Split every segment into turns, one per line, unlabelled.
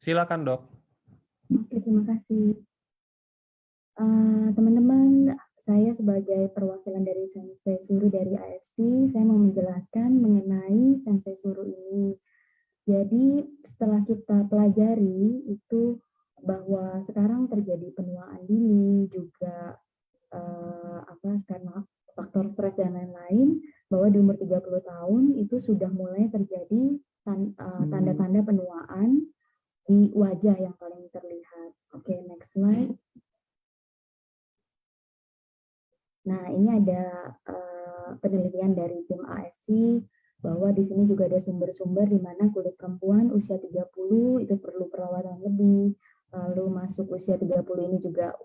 Silakan, Dok.
Oke, terima kasih. Teman-teman, saya sebagai perwakilan dari Sensei Suru dari AFC, saya mau menjelaskan mengenai Sensei Suru ini. Jadi setelah kita pelajari itu bahwa sekarang terjadi penuaan dini juga karena faktor stres dan lain-lain, bahwa di umur 30 tahun itu sudah mulai terjadi tanda-tanda penuaan di wajah yang paling terlihat. Oke, next slide. Nah, ini ada penelitian dari tim AFC bahwa di sini juga ada sumber-sumber di mana kulit perempuan usia 30 itu perlu perawatan lebih. Lalu masuk usia 30 ini juga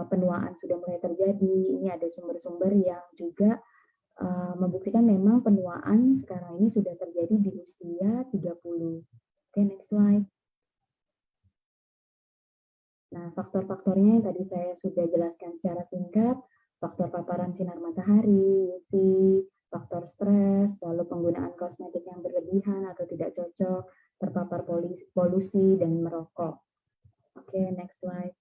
penuaan sudah mulai terjadi. Ini ada sumber-sumber yang juga membuktikan memang penuaan sekarang ini sudah terjadi di usia 30. Oke, next slide. Nah, faktor-faktornya yang tadi saya sudah jelaskan secara singkat, faktor paparan sinar matahari, UV, faktor stres, lalu penggunaan kosmetik yang berlebihan atau tidak cocok, terpapar polusi, dan merokok. Oke, next slide.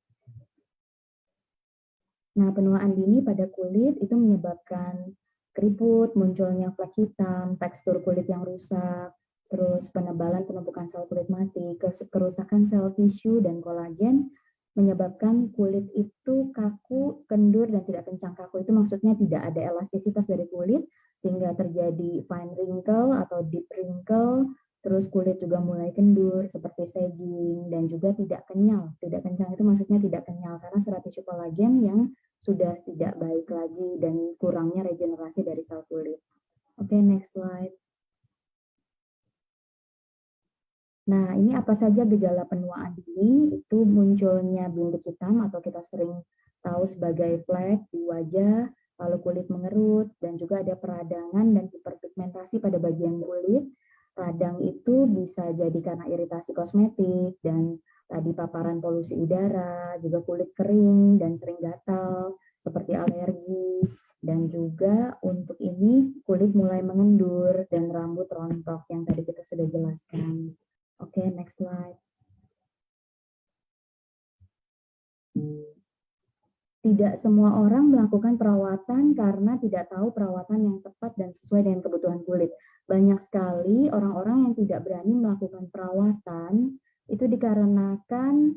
Nah, penuaan dini pada kulit itu menyebabkan keriput, munculnya flek hitam, tekstur kulit yang rusak, terus penebalan penumpukan sel kulit mati, kerusakan sel tisu dan kolagen, menyebabkan kulit itu kaku, kendur, dan tidak kencang. Kaku itu maksudnya tidak ada elastisitas dari kulit, sehingga terjadi fine wrinkle atau deep wrinkle, terus kulit juga mulai kendur, seperti saging, dan juga tidak kenyal. Tidak kencang itu maksudnya tidak kenyal, karena serat tisu kolagen yang sudah tidak baik lagi, dan kurangnya regenerasi dari sel kulit. Oke, next slide. Nah, ini apa saja gejala penuaan dini? Itu munculnya bintik hitam atau kita sering tahu sebagai flek di wajah, lalu kulit mengerut, dan juga ada peradangan dan hiperpigmentasi pada bagian kulit. Radang itu bisa jadi karena iritasi kosmetik, dan tadi paparan polusi udara, juga kulit kering dan sering gatal, seperti alergi, dan juga untuk ini kulit mulai mengendur dan rambut rontok yang tadi kita sudah jelaskan. Oke, next slide. Tidak semua orang melakukan perawatan karena tidak tahu perawatan yang tepat dan sesuai dengan kebutuhan kulit. Banyak sekali orang-orang yang tidak berani melakukan perawatan itu dikarenakan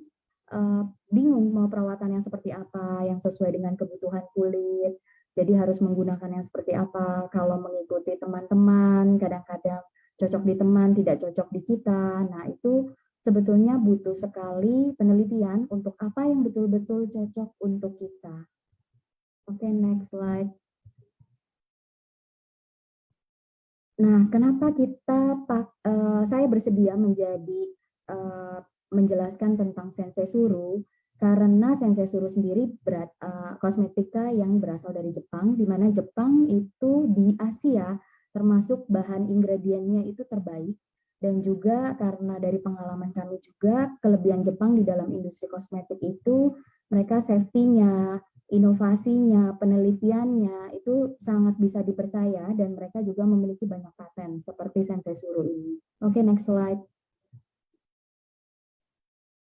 bingung mau perawatan yang seperti apa, yang sesuai dengan kebutuhan kulit. Jadi harus menggunakan yang seperti apa. Kalau mengikuti teman-teman, kadang-kadang cocok di teman, tidak cocok di kita. Nah, itu sebetulnya butuh sekali penelitian untuk apa yang betul-betul cocok untuk kita. Oke, next slide. Nah, kenapa saya bersedia menjadi menjelaskan tentang Sensei Suru? Karena Sensei Suru sendiri kosmetika yang berasal dari Jepang, di mana Jepang itu di Asia termasuk bahan ingredientnya itu terbaik, dan juga karena dari pengalaman kami juga kelebihan Jepang di dalam industri kosmetik itu mereka safety-nya, inovasinya, penelitiannya itu sangat bisa dipercaya, dan mereka juga memiliki banyak paten seperti Sensei Suru ini. Oke, next slide.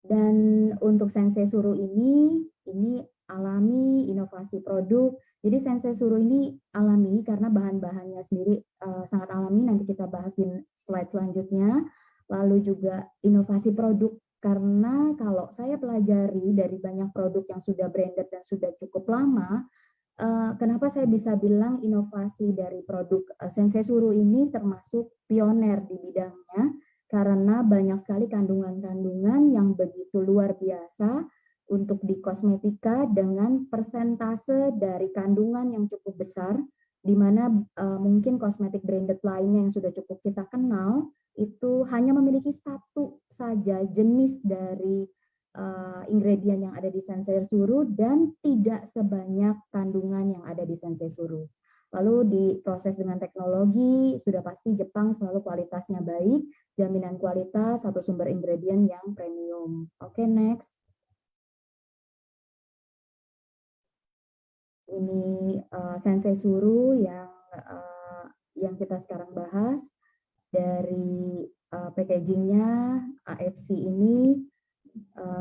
Dan untuk Sensei Suru ini alami, inovasi produk. Jadi Sensei Suru ini alami karena bahan-bahannya sendiri sangat alami, nanti kita bahas di slide selanjutnya. Lalu juga inovasi produk, karena kalau saya pelajari dari banyak produk yang sudah branded dan sudah cukup lama, kenapa saya bisa bilang inovasi dari produk Sensei Suru ini termasuk pioner di bidangnya, karena banyak sekali kandungan-kandungan yang begitu luar biasa untuk di kosmetika dengan persentase dari kandungan yang cukup besar, di mana mungkin kosmetik branded lainnya yang sudah cukup kita kenal itu hanya memiliki satu saja jenis dari ingredient yang ada di Sensei Suru dan tidak sebanyak kandungan yang ada di Sensei Suru. Lalu diproses dengan teknologi, sudah pasti Jepang selalu kualitasnya baik, jaminan kualitas, satu sumber ingredient yang premium. Oke, next. Ini Sensei Suru yang kita sekarang bahas. Dari packagingnya AFC ini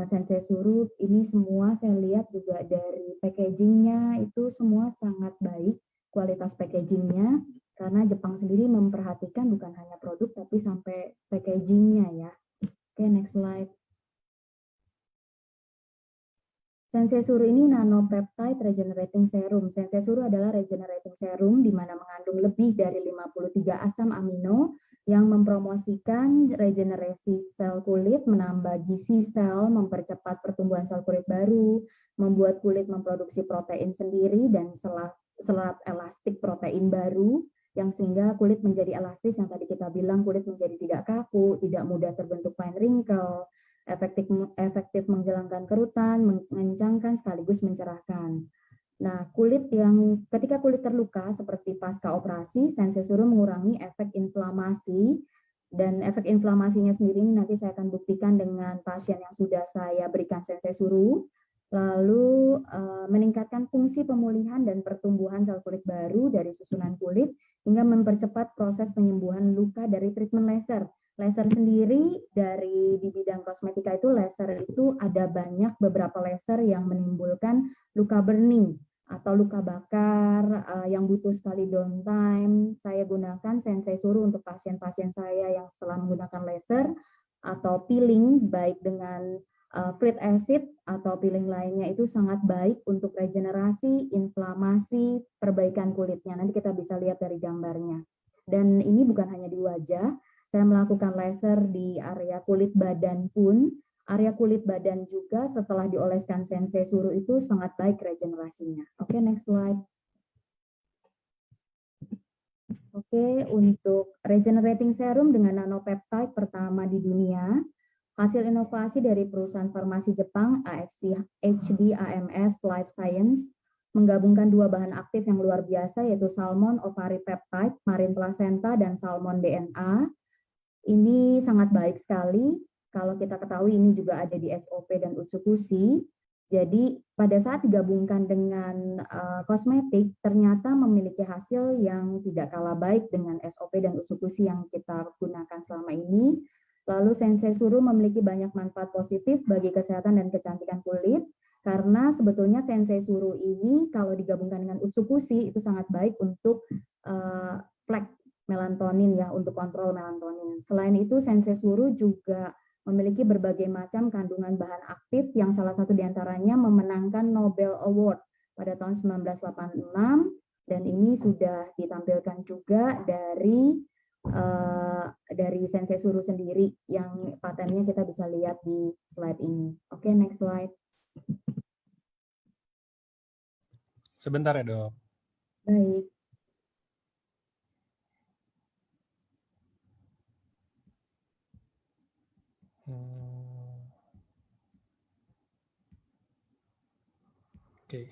Sensei Suru ini semua saya lihat juga dari packagingnya itu semua sangat baik kualitas packagingnya, karena Jepang sendiri memperhatikan bukan hanya produk tapi sampai packagingnya ya. Oke, next slide. Sensei Suru ini nanopeptide regenerating serum. Sensei Suru adalah regenerating serum di mana mengandung lebih dari 53 asam amino yang mempromosikan regenerasi sel kulit, menambah gizi sel, mempercepat pertumbuhan sel kulit baru, membuat kulit memproduksi protein sendiri dan serat elastik protein baru yang sehingga kulit menjadi elastis, yang tadi kita bilang kulit menjadi tidak kaku, tidak mudah terbentuk fine wrinkle, efektif menghilangkan kerutan, mengencangkan sekaligus mencerahkan. Nah, ketika kulit terluka seperti pasca operasi, Sensei Suru mengurangi efek inflamasi, dan efek inflamasinya sendiri ini nanti saya akan buktikan dengan pasien yang sudah saya berikan Sensei Suru. Lalu meningkatkan fungsi pemulihan dan pertumbuhan sel kulit baru dari susunan kulit hingga mempercepat proses penyembuhan luka dari treatment laser. Laser sendiri di bidang kosmetika itu laser itu ada beberapa laser yang menimbulkan luka burning atau luka bakar yang butuh sekali downtime. Saya gunakan Sensei Suru untuk pasien-pasien saya yang setelah menggunakan laser atau peeling baik dengan fruit acid atau peeling lainnya itu sangat baik untuk regenerasi, inflamasi, perbaikan kulitnya. Nanti kita bisa lihat dari gambarnya. Dan ini bukan hanya di wajah, saya melakukan laser di area kulit badan pun. Area kulit badan juga setelah dioleskan Sensei Suru itu sangat baik regenerasinya. Oke, next slide. Oke, untuk regenerating serum dengan nanopeptide pertama di dunia, hasil inovasi dari perusahaan farmasi Jepang, AFC HD AMS Life Science, menggabungkan dua bahan aktif yang luar biasa, yaitu salmon ovary peptide, marine placenta, dan salmon DNA. Ini sangat baik sekali. Kalau kita ketahui ini juga ada di SOP dan Utsukushi. Jadi pada saat digabungkan dengan kosmetik, ternyata memiliki hasil yang tidak kalah baik dengan SOP dan Utsukushi yang kita gunakan selama ini. Lalu Sensei Suru memiliki banyak manfaat positif bagi kesehatan dan kecantikan kulit, karena sebetulnya Sensei Suru ini kalau digabungkan dengan Utsukushi itu sangat baik untuk flek melatonin ya, untuk kontrol melatonin. Selain itu Sensei Suru juga memiliki berbagai macam kandungan bahan aktif yang salah satu diantaranya memenangkan Nobel Award pada tahun 1986, dan ini sudah ditampilkan juga dari Sensei Suru sendiri yang patennya kita bisa lihat di slide ini. Oke, next slide.
Sebentar ya, Dok.
Baik.
Oke.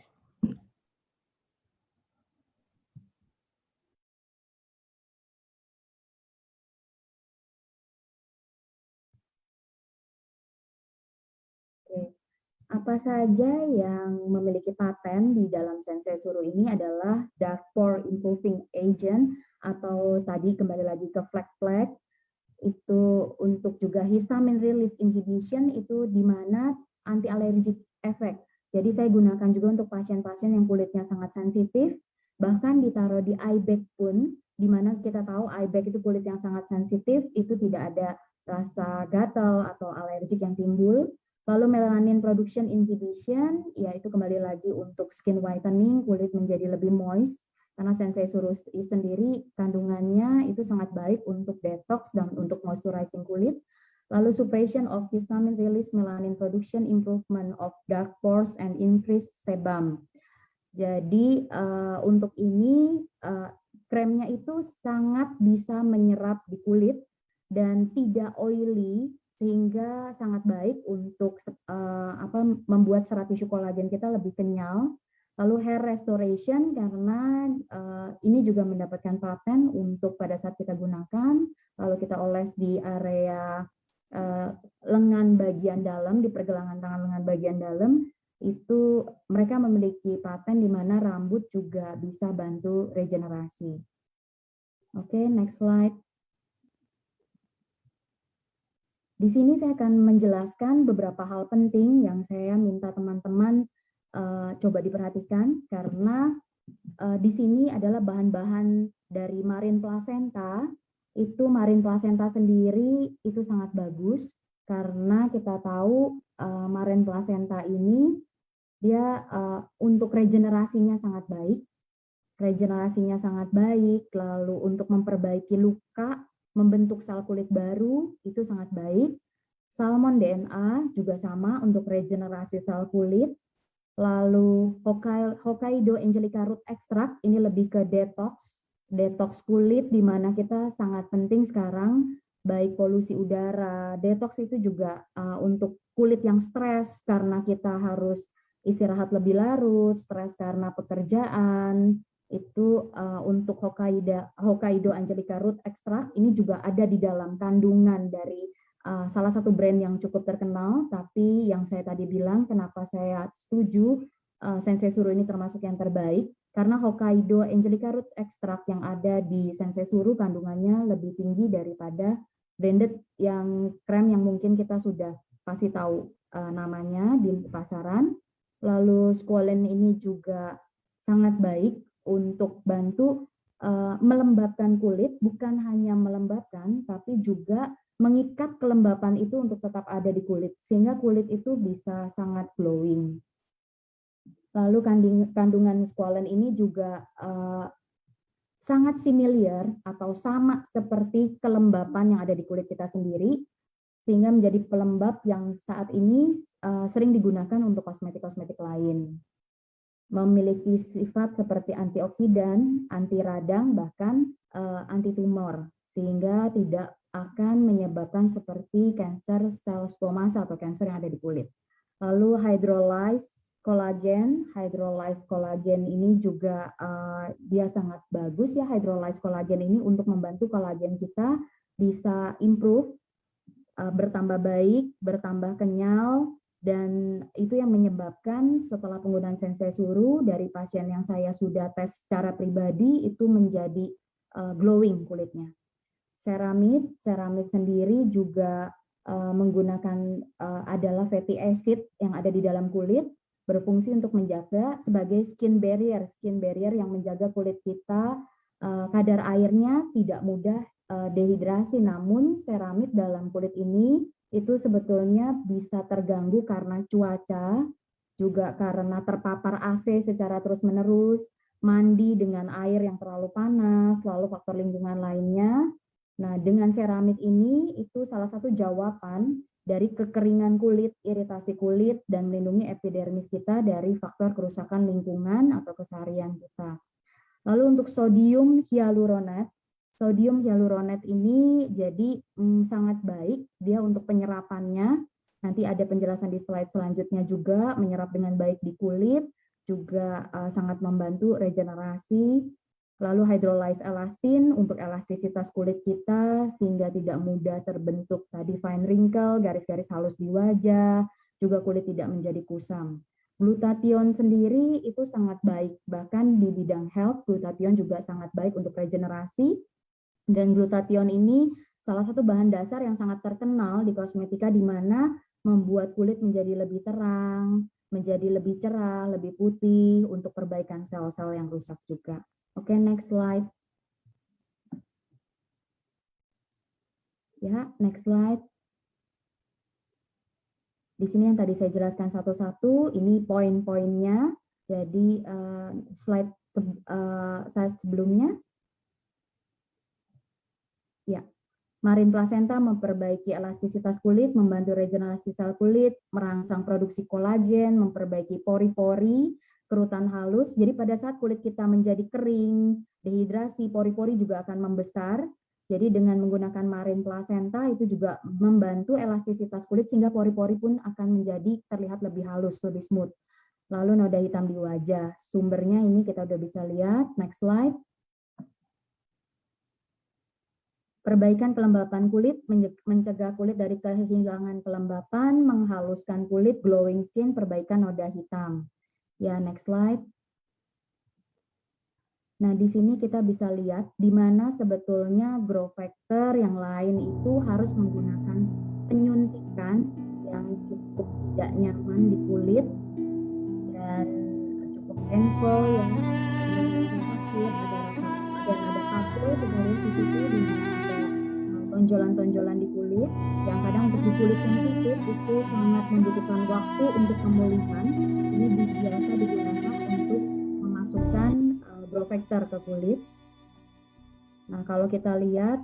Apa saja yang memiliki paten di dalam Sensei Suru ini adalah dark pore improving agent, atau tadi kembali lagi ke flek-flek, itu untuk juga histamine release inhibition, itu di mana anti allergic effect. Jadi saya gunakan juga untuk pasien-pasien yang kulitnya sangat sensitif, bahkan ditaruh di eye bag pun, di mana kita tahu eye bag itu kulit yang sangat sensitif, itu tidak ada rasa gatal atau alergik yang timbul. Lalu melanin production inhibition, yaitu kembali lagi untuk skin whitening, kulit menjadi lebih moist, karena Sensei Suru sendiri kandungannya itu sangat baik untuk detox dan untuk moisturizing kulit. Lalu suppression of histamine release, melanin production, improvement of dark pores, and increase sebum. Jadi untuk ini kremnya itu sangat bisa menyerap di kulit dan tidak oily, sehingga sangat baik untuk membuat serat tisu kolagen kita lebih kenyal. Lalu hair restoration, karena ini juga mendapatkan paten untuk pada saat kita gunakan, lalu kita oles di area lengan bagian dalam, di pergelangan tangan lengan bagian dalam, itu mereka memiliki paten di mana rambut juga bisa bantu regenerasi. Oke, next slide. Di sini saya akan menjelaskan beberapa hal penting yang saya minta teman-teman coba diperhatikan, karena di sini adalah bahan-bahan dari marine placenta. Itu marine placenta sendiri itu sangat bagus, karena kita tahu marine placenta ini dia untuk regenerasinya sangat baik. Regenerasinya sangat baik, lalu untuk memperbaiki luka, membentuk sel kulit baru, itu sangat baik. Salmon DNA juga sama untuk regenerasi sel kulit. Lalu Hokkaido Angelica Root Extract ini lebih ke detox kulit, di mana kita sangat penting sekarang, baik polusi udara, detox itu juga untuk kulit yang stres karena kita harus istirahat lebih larut, stres karena pekerjaan, itu untuk Hokkaido Angelica Root Extract ini juga ada di dalam kandungan dari salah satu brand yang cukup terkenal. Tapi yang saya tadi bilang, kenapa saya setuju Sensei Suru ini termasuk yang terbaik, karena Hokkaido Angelica Root Extract yang ada di Sensei Suru kandungannya lebih tinggi daripada branded yang krem yang mungkin kita sudah pasti tahu namanya di pasaran. Lalu squalene ini juga sangat baik untuk bantu melembabkan kulit, bukan hanya melembabkan, tapi juga mengikat kelembapan itu untuk tetap ada di kulit, sehingga kulit itu bisa sangat glowing. Lalu kandungan squalene ini juga sangat similar atau sama seperti kelembapan yang ada di kulit kita sendiri, sehingga menjadi pelembab yang saat ini sering digunakan untuk kosmetik-kosmetik lain. Memiliki sifat seperti antioksidan, anti radang, bahkan anti tumor, sehingga tidak akan menyebabkan seperti kanker sel squamous atau kanker yang ada di kulit. Lalu hydrolyzed kolagen ini juga dia sangat bagus ya, hydrolyzed kolagen ini untuk membantu kolagen kita bisa improve, bertambah baik, bertambah kenyal. Dan itu yang menyebabkan setelah penggunaan Sensei Suru dari pasien yang saya sudah tes secara pribadi itu menjadi glowing kulitnya. Ceramide sendiri juga menggunakan adalah fatty acid yang ada di dalam kulit, berfungsi untuk menjaga sebagai skin barrier yang menjaga kulit kita kadar airnya tidak mudah dehidrasi. Namun ceramide dalam kulit ini itu sebetulnya bisa terganggu karena cuaca, juga karena terpapar AC secara terus-menerus, mandi dengan air yang terlalu panas, lalu faktor lingkungan lainnya. Nah, dengan ceramide ini itu salah satu jawaban dari kekeringan kulit, iritasi kulit, dan melindungi epidermis kita dari faktor kerusakan lingkungan atau keseharian kita. Lalu untuk sodium hyaluronate ini jadi sangat baik dia untuk penyerapannya. Nanti ada penjelasan di slide selanjutnya juga, menyerap dengan baik di kulit, juga sangat membantu regenerasi. Lalu hydrolyzed elastin untuk elastisitas kulit kita sehingga tidak mudah terbentuk tadi fine wrinkle, garis-garis halus di wajah, juga kulit tidak menjadi kusam. Glutathione sendiri itu sangat baik, bahkan di bidang health, glutathione juga sangat baik untuk regenerasi. Dan glutathione ini salah satu bahan dasar yang sangat terkenal di kosmetika, di mana membuat kulit menjadi lebih terang, menjadi lebih cerah, lebih putih, untuk perbaikan sel-sel yang rusak juga. Oke, next slide. Ya, next slide. Di sini yang tadi saya jelaskan satu-satu, ini poin-poinnya. Jadi slide saya sebelumnya. Ya, marine placenta memperbaiki elastisitas kulit, membantu regenerasi sel kulit, merangsang produksi kolagen, memperbaiki pori-pori, kerutan halus. Jadi pada saat kulit kita menjadi kering, dehidrasi, pori-pori juga akan membesar. Jadi dengan menggunakan marine placenta itu juga membantu elastisitas kulit sehingga pori-pori pun akan menjadi terlihat lebih halus, lebih smooth. Lalu noda hitam di wajah, sumbernya ini kita udah bisa lihat. Next slide. Perbaikan kelembapan kulit, mencegah kulit dari kehilangan kelembapan, menghaluskan kulit, glowing skin, perbaikan noda hitam. Ya, next slide. Nah, di sini kita bisa lihat di mana sebetulnya growth factor yang lain itu harus menggunakan penyuntik tidak nyaman di kulit dan cukup painful ya, kemudian rasa sakit, ada rasa dan ada kapul, kita lihat di situ di mana ada tonjolan-tonjolan di kulit yang kadang untuk di kulit sensitif itu sangat membutuhkan waktu untuk pemulihan. Ini biasa digunakan untuk memasukkan growth factor ke kulit. Nah, kalau kita lihat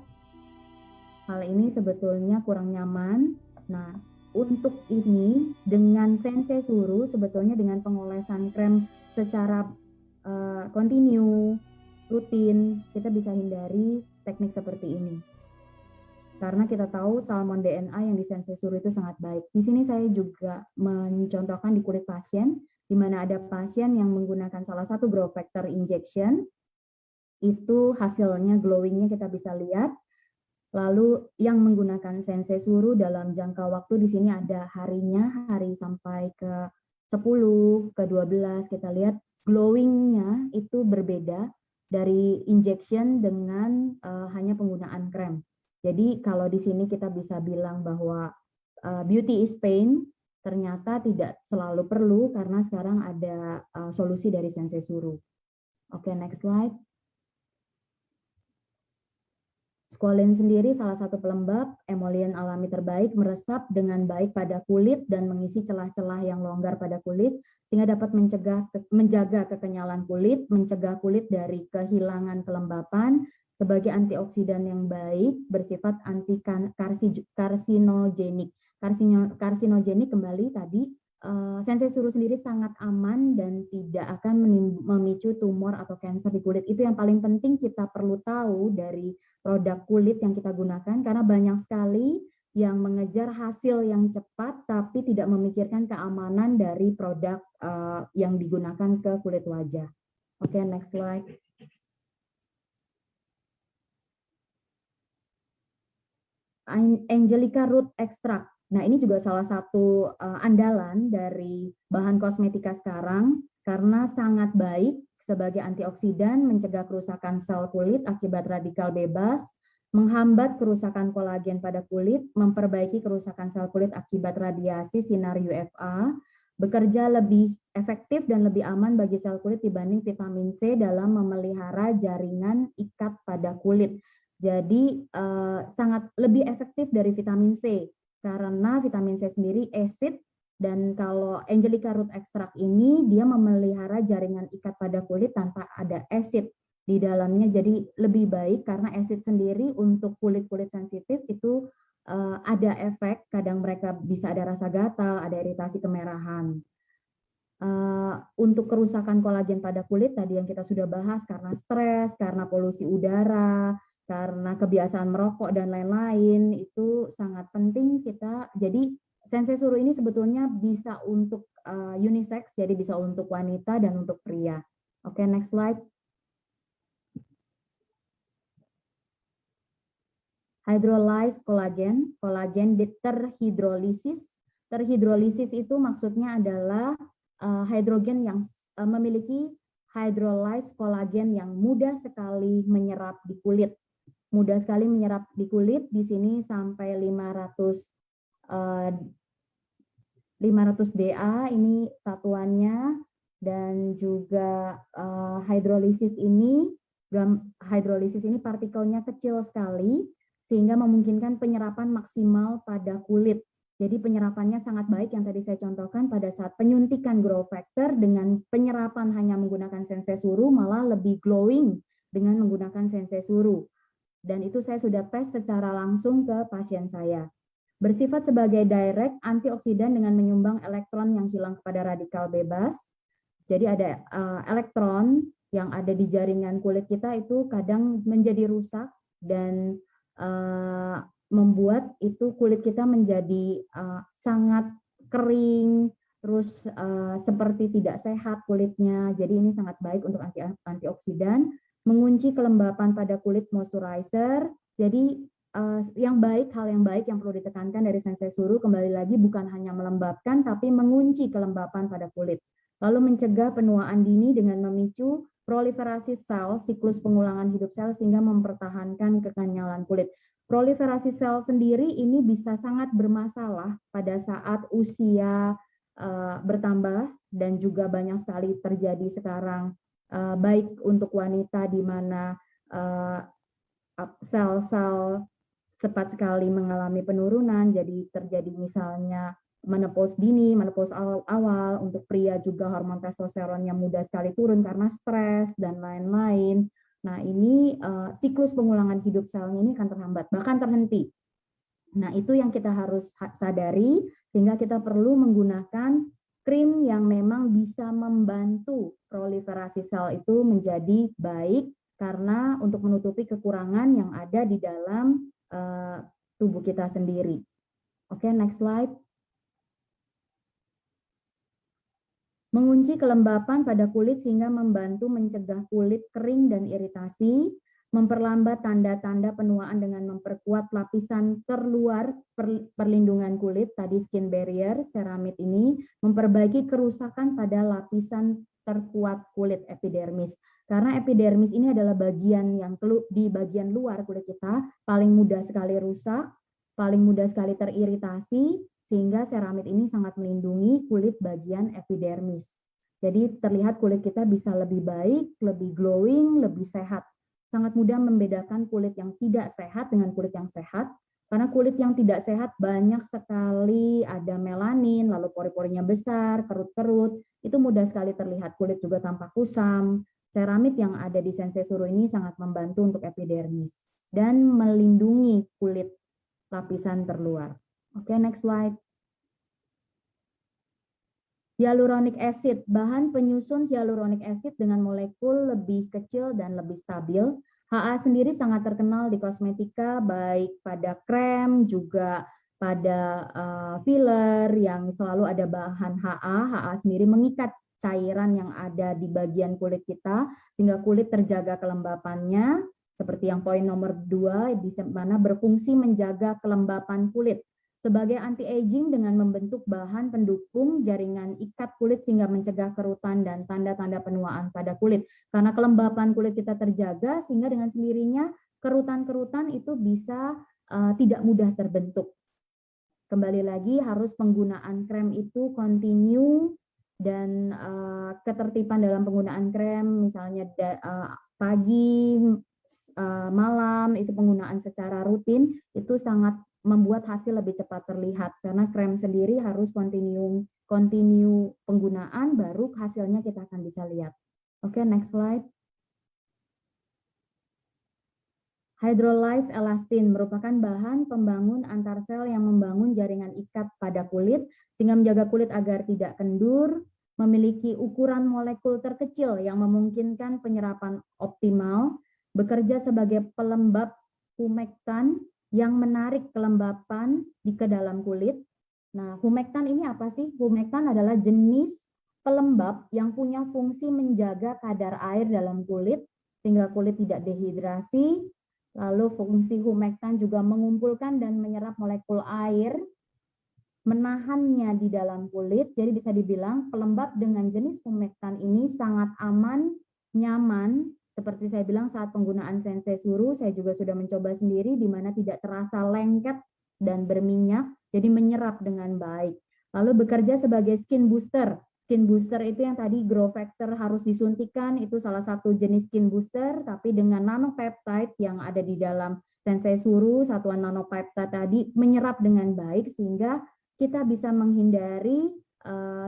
hal ini sebetulnya kurang nyaman. Nah, untuk ini dengan Sensei Suru sebetulnya dengan pengolesan krem secara kontinu, rutin, kita bisa hindari teknik seperti ini. Karena kita tahu salmon DNA yang di Sensei Suru itu sangat baik. Di sini saya juga mencontohkan di kulit pasien, di mana ada pasien yang menggunakan salah satu growth factor injection, itu hasilnya glowingnya kita bisa lihat. Lalu yang menggunakan Sensei Suru dalam jangka waktu di sini ada harinya, hari sampai ke 10, ke 12, kita lihat glowingnya itu berbeda dari injection dengan hanya penggunaan krem. Jadi kalau di sini kita bisa bilang bahwa beauty is pain, ternyata tidak selalu perlu karena sekarang ada solusi dari Sensei Suru. Oke, next slide. Squalene sendiri salah satu pelembab emollient alami terbaik, meresap dengan baik pada kulit dan mengisi celah-celah yang longgar pada kulit sehingga dapat menjaga kekenyalan kulit, mencegah kulit dari kehilangan kelembapan sebagai antioksidan yang baik, bersifat anti karsinogenik. Karsinogenik kembali tadi Sensei Suru sendiri sangat aman dan tidak akan memicu tumor atau kanker di kulit. Itu yang paling penting kita perlu tahu dari produk kulit yang kita gunakan, karena banyak sekali yang mengejar hasil yang cepat tapi tidak memikirkan keamanan dari produk yang digunakan ke kulit wajah. Oke, next slide. Angelica Root Extract. Nah, ini juga salah satu andalan dari bahan kosmetika sekarang karena sangat baik sebagai antioksidan, mencegah kerusakan sel kulit akibat radikal bebas, menghambat kerusakan kolagen pada kulit, memperbaiki kerusakan sel kulit akibat radiasi sinar UVA, bekerja lebih efektif dan lebih aman bagi sel kulit dibanding vitamin C dalam memelihara jaringan ikat pada kulit. Jadi sangat lebih efektif dari vitamin C karena vitamin C sendiri acid, dan kalau Angelica Root Extract ini dia memelihara jaringan ikat pada kulit tanpa ada acid di dalamnya, jadi lebih baik karena acid sendiri untuk kulit-kulit sensitif itu ada efek, kadang mereka bisa ada rasa gatal, ada iritasi kemerahan. Untuk kerusakan kolagen pada kulit tadi yang kita sudah bahas karena stres, karena polusi udara, karena kebiasaan merokok dan lain-lain, itu sangat penting kita. Jadi Sensei Suru ini sebetulnya bisa untuk unisex, jadi bisa untuk wanita dan untuk pria. Oke, next slide. Hydrolyze kolagen, kolagen terhidrolisis. Terhidrolisis itu maksudnya adalah hidrogen yang memiliki hydrolyze kolagen yang mudah sekali menyerap di kulit. Mudah sekali menyerap di kulit, di sini sampai 500 DA ini satuannya, dan juga hidrolisis ini partikelnya kecil sekali sehingga memungkinkan penyerapan maksimal pada kulit. Jadi penyerapannya sangat baik yang tadi saya contohkan pada saat penyuntikan growth factor dengan penyerapan hanya menggunakan Sensei Suru malah lebih glowing dengan menggunakan Sensei Suru. Dan itu saya sudah tes secara langsung ke pasien saya. Bersifat sebagai direct antioksidan dengan menyumbang elektron yang hilang kepada radikal bebas. Jadi ada elektron yang ada di jaringan kulit kita itu kadang menjadi rusak dan membuat itu kulit kita menjadi sangat kering, terus seperti tidak sehat kulitnya. Jadi ini sangat baik untuk antioksidan. Mengunci kelembapan pada kulit moisturizer. Jadi hal yang baik yang perlu ditekankan dari Sensei Suru kembali lagi bukan hanya melembabkan tapi mengunci kelembapan pada kulit. Lalu mencegah penuaan dini dengan memicu proliferasi sel, siklus pengulangan hidup sel sehingga mempertahankan kekenyalan kulit. Proliferasi sel sendiri ini bisa sangat bermasalah pada saat usia bertambah dan juga banyak sekali terjadi sekarang, baik untuk wanita di mana sel-sel cepat sekali mengalami penurunan, jadi terjadi misalnya menopause dini, menopause awal, untuk pria juga hormon testosteron yang mudah sekali turun karena stres dan lain-lain. Nah, ini siklus pengulangan hidup selnya ini akan terhambat, bahkan terhenti. Nah, itu yang kita harus sadari, sehingga kita perlu menggunakan krim yang memang bisa membantu proliferasi sel itu menjadi baik, karena untuk menutupi kekurangan yang ada di dalam tubuh kita sendiri. Oke, next slide. Mengunci kelembapan pada kulit sehingga membantu mencegah kulit kering dan iritasi, memperlambat tanda-tanda penuaan dengan memperkuat lapisan terluar perlindungan kulit, tadi skin barrier, ceramide ini, memperbaiki kerusakan pada lapisan terkuat kulit epidermis. Karena epidermis ini adalah bagian yang di bagian luar kulit kita, paling mudah sekali rusak, paling mudah sekali teriritasi, sehingga ceramide ini sangat melindungi kulit bagian epidermis. Jadi terlihat kulit kita bisa lebih baik, lebih glowing, lebih sehat. Sangat mudah membedakan kulit yang tidak sehat dengan kulit yang sehat, karena kulit yang tidak sehat banyak sekali ada melanin, lalu pori-porinya besar, kerut-kerut, itu mudah sekali terlihat. Kulit juga tampak kusam. Ceramide yang ada di Sensei Suru ini sangat membantu untuk epidermis dan melindungi kulit lapisan terluar. Oke, next slide. Hyaluronic acid, bahan penyusun hyaluronic acid dengan molekul lebih kecil dan lebih stabil. HA sendiri sangat terkenal di kosmetika, baik pada krem, juga pada filler yang selalu ada bahan HA. HA sendiri mengikat cairan yang ada di bagian kulit kita, sehingga kulit terjaga kelembapannya, seperti yang poin nomor 2, di mana berfungsi menjaga kelembapan kulit. Sebagai anti-aging dengan membentuk bahan pendukung jaringan ikat kulit sehingga mencegah kerutan dan tanda-tanda penuaan pada kulit. Karena kelembapan kulit kita terjaga, sehingga dengan sendirinya kerutan-kerutan itu bisa tidak mudah terbentuk. Kembali lagi, harus penggunaan krem itu continue, dan ketertiban dalam penggunaan krem, misalnya pagi, malam, itu penggunaan secara rutin, itu sangat membuat hasil lebih cepat terlihat, karena krem sendiri harus continue penggunaan, baru hasilnya kita akan bisa lihat. Oke, next slide. Hydrolyzed elastin merupakan bahan pembangun antar sel yang membangun jaringan ikat pada kulit, sehingga menjaga kulit agar tidak kendur, memiliki ukuran molekul terkecil yang memungkinkan penyerapan optimal, bekerja sebagai pelembab humektan yang menarik kelembapan ke dalam kulit. Nah, humektan ini apa sih? Humektan adalah jenis pelembab yang punya fungsi menjaga kadar air dalam kulit sehingga kulit tidak dehidrasi. Lalu fungsi humektan juga mengumpulkan dan menyerap molekul air, menahannya di dalam kulit. Jadi bisa dibilang pelembab dengan jenis humektan ini sangat aman, nyaman. Seperti saya bilang saat penggunaan Sensei Suru, saya juga sudah mencoba sendiri, di mana tidak terasa lengket dan berminyak, jadi menyerap dengan baik. Lalu bekerja sebagai skin booster. Skin booster itu yang tadi growth factor harus disuntikan, itu salah satu jenis skin booster, tapi dengan nanopeptide yang ada di dalam Sensei Suru, satuan nanopeptide tadi menyerap dengan baik, sehingga kita bisa menghindari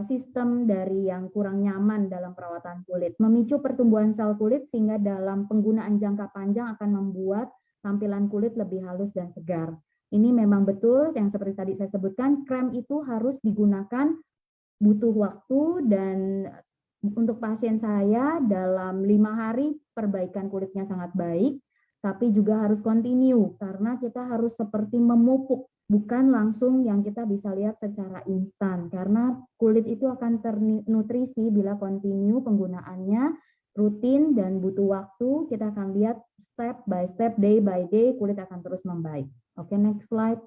sistem dari yang kurang nyaman dalam perawatan kulit, memicu pertumbuhan sel kulit sehingga dalam penggunaan jangka panjang akan membuat tampilan kulit lebih halus dan segar. Ini memang betul yang seperti tadi saya sebutkan, krem itu harus digunakan butuh waktu, dan untuk pasien saya dalam 5 hari perbaikan kulitnya sangat baik, tapi juga harus continue karena kita harus seperti memupuk, bukan langsung yang kita bisa lihat secara instan, karena kulit itu akan ternutrisi bila continue penggunaannya rutin dan butuh waktu. Kita akan lihat step by step, day by day, kulit akan terus membaik. Oke, next slide.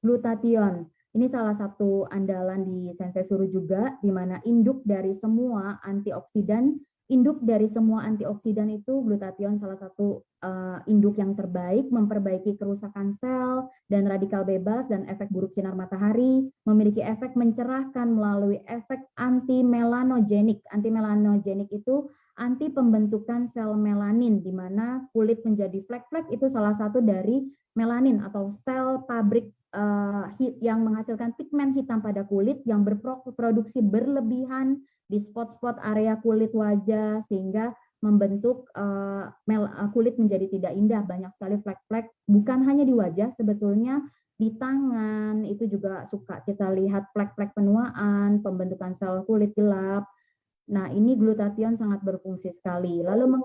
Glutathione, ini salah satu andalan di Sensei Suru juga, di mana induk dari semua antioksidan induk dari semua antioksidan itu glutathione salah satu induk yang terbaik, memperbaiki kerusakan sel dan radikal bebas dan efek buruk sinar matahari, memiliki efek mencerahkan melalui efek anti-melanogenik. Anti-melanogenik itu anti pembentukan sel melanin, di mana kulit menjadi flek-flek itu salah satu dari melanin atau sel pabrik yang menghasilkan pigmen hitam pada kulit yang berproduksi berlebihan di spot-spot area kulit wajah sehingga membentuk kulit menjadi tidak indah, banyak sekali flek-flek, bukan hanya di wajah, sebetulnya di tangan itu juga suka kita lihat flek-flek penuaan, pembentukan sel kulit gelap. Nah, ini glutathione sangat berfungsi sekali. Lalu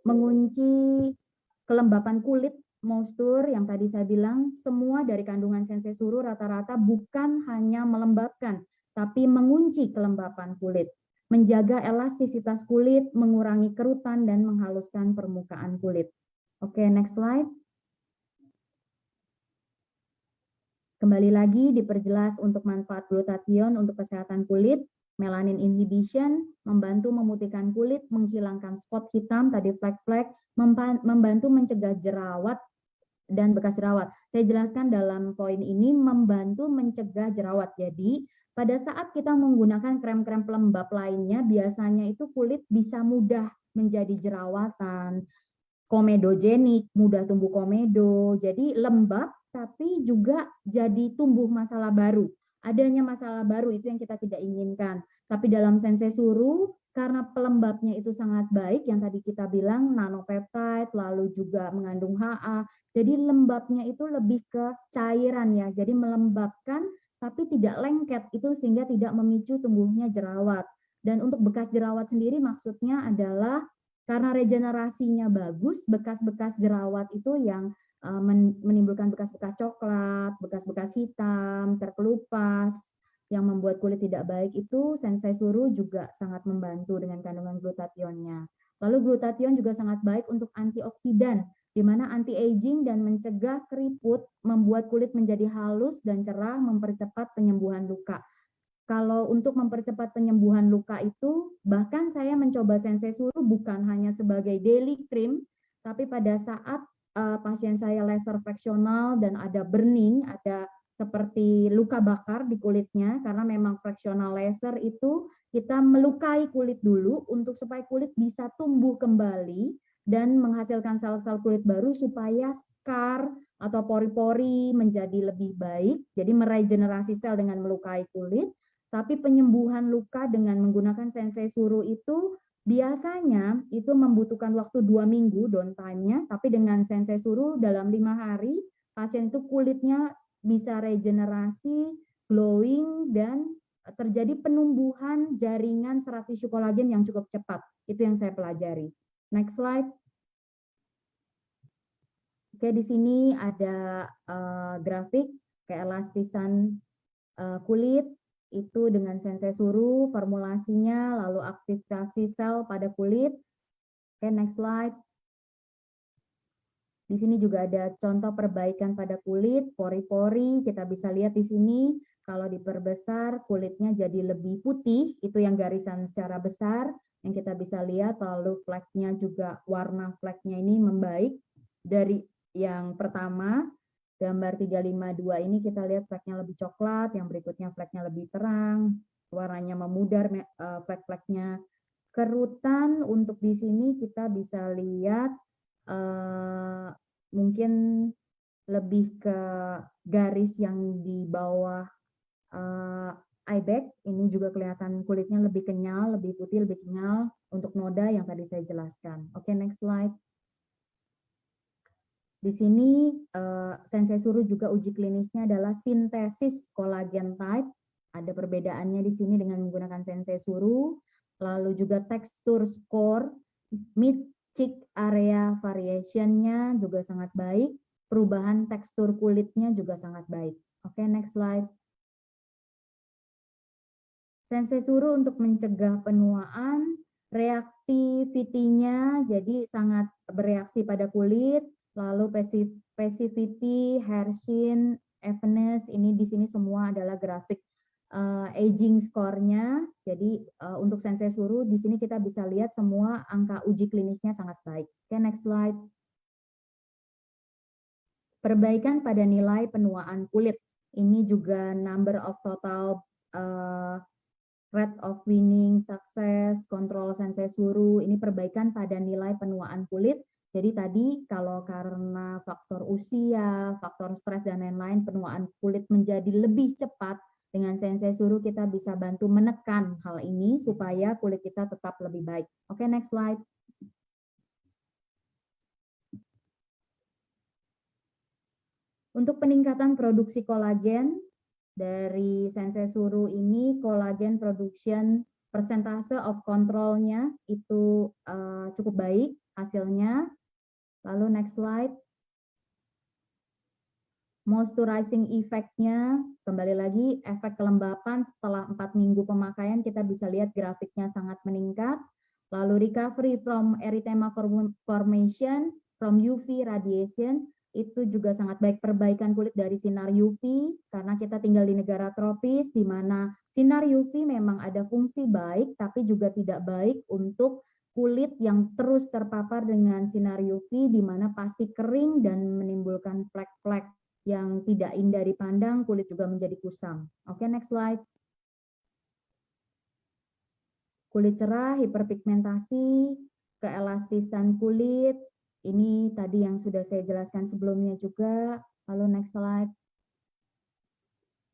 mengunci kelembapan kulit, moisture yang tadi saya bilang, semua dari kandungan sensei suru rata-rata bukan hanya melembabkan, tapi mengunci kelembapan kulit, menjaga elastisitas kulit, mengurangi kerutan, dan menghaluskan permukaan kulit. Oke, next slide. Kembali lagi diperjelas untuk manfaat glutathione untuk kesehatan kulit. Melanin inhibition, membantu memutihkan kulit, menghilangkan spot hitam, tadi flek-flek, membantu mencegah jerawat dan bekas jerawat. Saya jelaskan dalam poin ini membantu mencegah jerawat. Jadi, pada saat kita menggunakan krem-krem pelembab lainnya, biasanya itu kulit bisa mudah menjadi jerawatan, komedogenik, mudah tumbuh komedo, jadi lembab tapi juga jadi tumbuh masalah baru. Adanya masalah baru itu yang kita tidak inginkan. Tapi dalam sensei suru, karena pelembabnya itu sangat baik, yang tadi kita bilang nanopeptide, lalu juga mengandung HA, jadi lembabnya itu lebih ke cairan ya, jadi melembabkan tapi tidak lengket, itu sehingga tidak memicu tumbuhnya jerawat. Dan untuk bekas jerawat sendiri maksudnya adalah karena regenerasinya bagus, bekas-bekas jerawat itu yang menimbulkan bekas-bekas coklat, bekas-bekas hitam, terkelupas, yang membuat kulit tidak baik itu sensei suru juga sangat membantu dengan kandungan glutathione-nya. Lalu glutathione juga sangat baik untuk antioksidan, di mana anti-aging dan mencegah keriput, membuat kulit menjadi halus dan cerah, mempercepat penyembuhan luka. Kalau untuk mempercepat penyembuhan luka itu, bahkan saya mencoba sensei suru bukan hanya sebagai daily cream, tapi pada saat pasien saya laser fractional dan ada burning, ada seperti luka bakar di kulitnya, karena memang fractional laser itu kita melukai kulit dulu untuk supaya kulit bisa tumbuh kembali dan menghasilkan sel-sel kulit baru supaya scar atau pori-pori menjadi lebih baik, jadi meregenerasi sel dengan melukai kulit. Tapi penyembuhan luka dengan menggunakan sensei suru itu biasanya itu membutuhkan waktu 2 minggu downtime-nya, tapi dengan sensei suru dalam 5 hari pasien itu kulitnya bisa regenerasi, glowing, dan terjadi penumbuhan jaringan serat tisu kolagen yang cukup cepat. Itu yang saya pelajari. Next slide. Oke, di sini ada grafik keelastisan kulit itu dengan sensei suru, formulasinya, lalu aktivasi sel pada kulit. Oke, next slide. Di sini juga ada contoh perbaikan pada kulit, pori-pori, kita bisa lihat di sini, kalau diperbesar kulitnya jadi lebih putih, itu yang garisan secara besar, yang kita bisa lihat, lalu fleknya juga, warna fleknya ini membaik, dari yang pertama, gambar 352 ini kita lihat fleknya lebih coklat, yang berikutnya fleknya lebih terang, warnanya memudar flek-fleknya. Kerutan untuk di sini kita bisa lihat mungkin lebih ke garis yang di bawah eye bag, ini juga kelihatan kulitnya lebih kenyal, lebih putih, lebih kenyal untuk noda yang tadi saya jelaskan. Oke, next slide. Di sini sensei suru juga uji klinisnya adalah sintesis kolagen type. Ada perbedaannya di sini dengan menggunakan sensei suru. Lalu juga tekstur score, mid cheek area variation-nya juga sangat baik. Perubahan tekstur kulitnya juga sangat baik. Oke, next slide. Sensei suru untuk mencegah penuaan, reactivity-nya jadi sangat bereaksi pada kulit. Lalu passivity, hair sheen, evenness, ini di sini semua adalah grafik aging score-nya. Jadi untuk Sensei Suru di sini kita bisa lihat semua angka uji klinisnya sangat baik. Oke, next slide. Perbaikan pada nilai penuaan kulit. Ini juga number of total rate of winning, success, kontrol Sensei Suru. Ini perbaikan pada nilai penuaan kulit. Jadi tadi kalau karena faktor usia, faktor stres dan lain-lain, penuaan kulit menjadi lebih cepat. Dengan Sensei Suru kita bisa bantu menekan hal ini supaya kulit kita tetap lebih baik. Oke, next slide. Untuk peningkatan produksi kolagen, dari Sensei Suru ini kolagen production persentase of control-nya itu cukup baik hasilnya. Lalu next slide. Moisturizing effect-nya, kembali lagi efek kelembapan setelah 4 minggu pemakaian kita bisa lihat grafiknya sangat meningkat. Lalu recovery from erythema formation from UV radiation, itu juga sangat baik, perbaikan kulit dari sinar UV karena kita tinggal di negara tropis di mana sinar UV memang ada fungsi baik tapi juga tidak baik untuk kulit yang terus terpapar dengan sinar UV di mana pasti kering dan menimbulkan flek-flek yang tidak indah dipandang, kulit juga menjadi kusam. Oke, next slide. Kulit cerah, hiperpigmentasi, keelastisan kulit, ini tadi yang sudah saya jelaskan sebelumnya juga. Lalu next slide.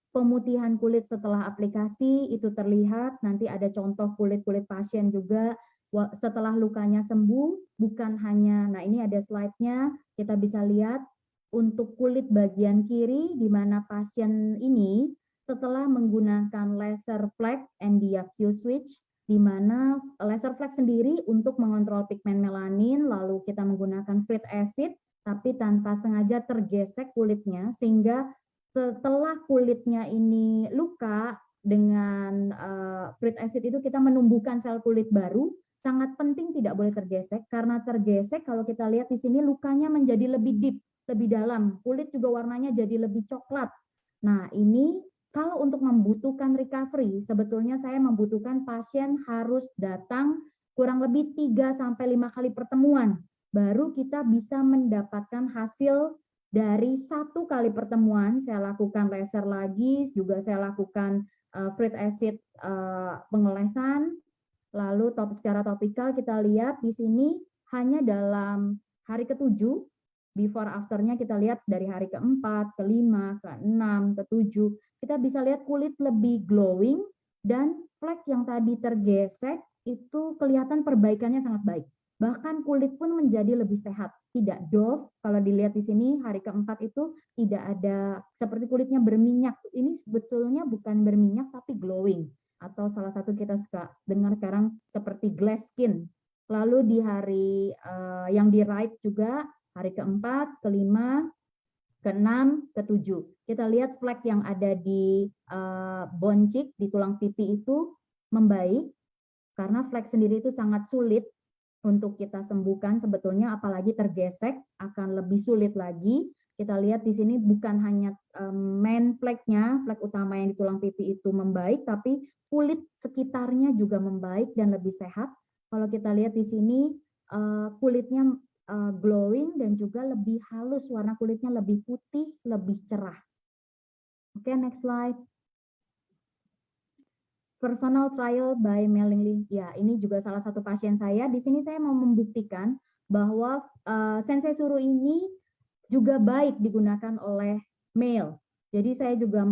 Pemutihan kulit setelah aplikasi itu terlihat, nanti ada contoh kulit-kulit pasien juga setelah lukanya sembuh, bukan hanya, nah ini ada slide-nya, kita bisa lihat untuk kulit bagian kiri di mana pasien ini setelah menggunakan laser flek NDA Q switch, di mana laser flek sendiri untuk mengontrol pigmen melanin, lalu kita menggunakan fruit acid, tapi tanpa sengaja tergesek kulitnya, sehingga setelah kulitnya ini luka dengan fruit acid itu kita menumbuhkan sel kulit baru. Sangat penting tidak boleh tergesek, karena tergesek kalau kita lihat di sini lukanya menjadi lebih deep, lebih dalam, kulit juga warnanya jadi lebih coklat. Nah ini kalau untuk membutuhkan recovery, sebetulnya saya membutuhkan pasien harus datang kurang lebih 3-5 kali pertemuan, baru kita bisa mendapatkan hasil dari 1 kali pertemuan. Saya lakukan laser lagi, juga saya lakukan fruit acid pengolesan, lalu secara topikal kita lihat di sini hanya dalam hari ke-7, before afternya kita lihat dari hari ke-4, ke-5, ke-6, ke-7, kita bisa lihat kulit lebih glowing dan flek yang tadi tergesek itu kelihatan perbaikannya sangat baik. Bahkan kulit pun menjadi lebih sehat, tidak doff. Kalau dilihat di sini hari ke-4 itu tidak ada seperti kulitnya berminyak. Ini sebetulnya bukan berminyak tapi glowing. Atau salah satu kita suka dengar sekarang seperti glass skin. Lalu di hari yang di right juga, hari ke-4, ke-5, ke-6, ke-7. Kita lihat flek yang ada di boncik, di tulang pipi itu membaik, karena flek sendiri itu sangat sulit untuk kita sembuhkan sebetulnya, apalagi tergesek akan lebih sulit lagi. Kita lihat di sini bukan hanya main fleknya, flek utama yang di tulang pipi itu membaik, tapi kulit sekitarnya juga membaik dan lebih sehat. Kalau kita lihat di sini kulitnya glowing dan juga lebih halus, warna kulitnya lebih putih, lebih cerah. Oke, next slide. Personal trial by Melingly. Ya, ini juga salah satu pasien saya. Di sini saya mau membuktikan bahwa Sensei Suru ini juga baik digunakan oleh male. Jadi saya juga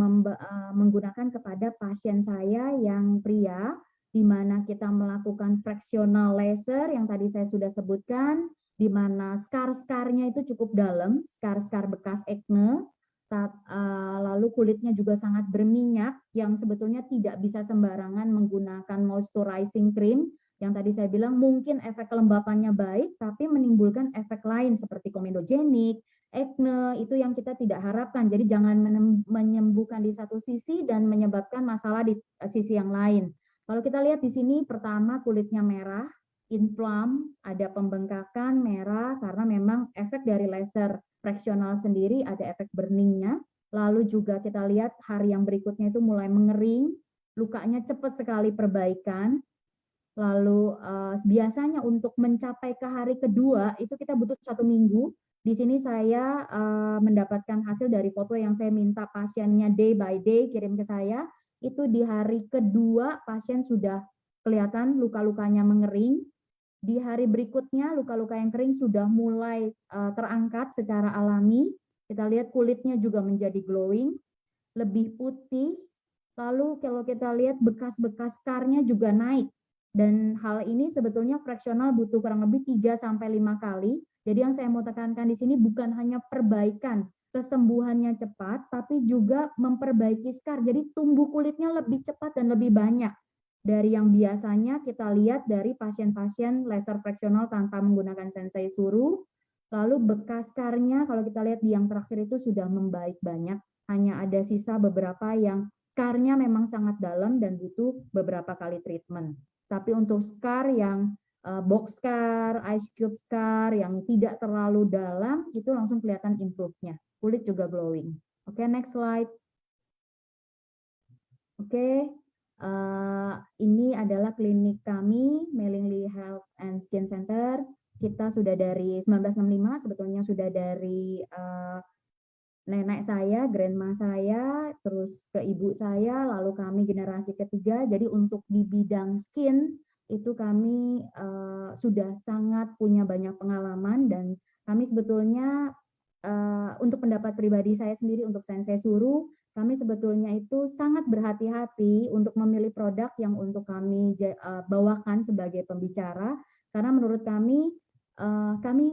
menggunakan kepada pasien saya yang pria, di mana kita melakukan fractional laser yang tadi saya sudah sebutkan, di mana scar-scarnya itu cukup dalam, scar-scar bekas acne, lalu kulitnya juga sangat berminyak, yang sebetulnya tidak bisa sembarangan menggunakan moisturizing cream, yang tadi saya bilang mungkin efek kelembapannya baik, tapi menimbulkan efek lain seperti komedogenik, acne, itu yang kita tidak harapkan. Jadi jangan menyembuhkan di satu sisi dan menyebabkan masalah di sisi yang lain. Kalau kita lihat di sini, pertama kulitnya merah, inflam, ada pembengkakan merah karena memang efek dari laser fractional sendiri ada efek burningnya. Lalu juga kita lihat hari yang berikutnya itu mulai mengering, lukanya cepat sekali perbaikan. Lalu biasanya untuk mencapai ke hari kedua itu kita butuh 1 minggu. Di sini saya mendapatkan hasil dari foto yang saya minta pasiennya day by day kirim ke saya. Itu di hari kedua pasien sudah kelihatan luka-lukanya mengering. Di hari berikutnya luka-luka yang kering sudah mulai terangkat secara alami. Kita lihat kulitnya juga menjadi glowing, lebih putih. Lalu kalau kita lihat bekas-bekas skarnya juga naik. Dan hal ini sebetulnya fraksional butuh kurang lebih 3-5 kali. Jadi yang saya mau tekankan di sini bukan hanya perbaikan kesembuhannya cepat, tapi juga memperbaiki skar. Jadi tumbuh kulitnya lebih cepat dan lebih banyak dari yang biasanya kita lihat dari pasien-pasien laser fraksional tanpa menggunakan sensei suru. Lalu bekas skarnya kalau kita lihat di yang terakhir itu sudah membaik banyak. Hanya ada sisa beberapa yang skarnya memang sangat dalam dan butuh beberapa kali treatment. Tapi untuk scar yang box scar, ice cube scar yang tidak terlalu dalam itu langsung kelihatan improve-nya. Kulit juga glowing. Oke, next slide. Oke, ini adalah klinik kami, Mellingly Health and Skin Center. Kita sudah dari 1965, sebetulnya sudah dari nenek saya, grandma saya, terus ke ibu saya, lalu kami generasi ketiga. Jadi untuk di bidang skin itu kami sudah sangat punya banyak pengalaman dan kami sebetulnya untuk pendapat pribadi saya sendiri untuk sensei suru, kami sebetulnya itu sangat berhati-hati untuk memilih produk yang untuk kami bawakan sebagai pembicara karena menurut kami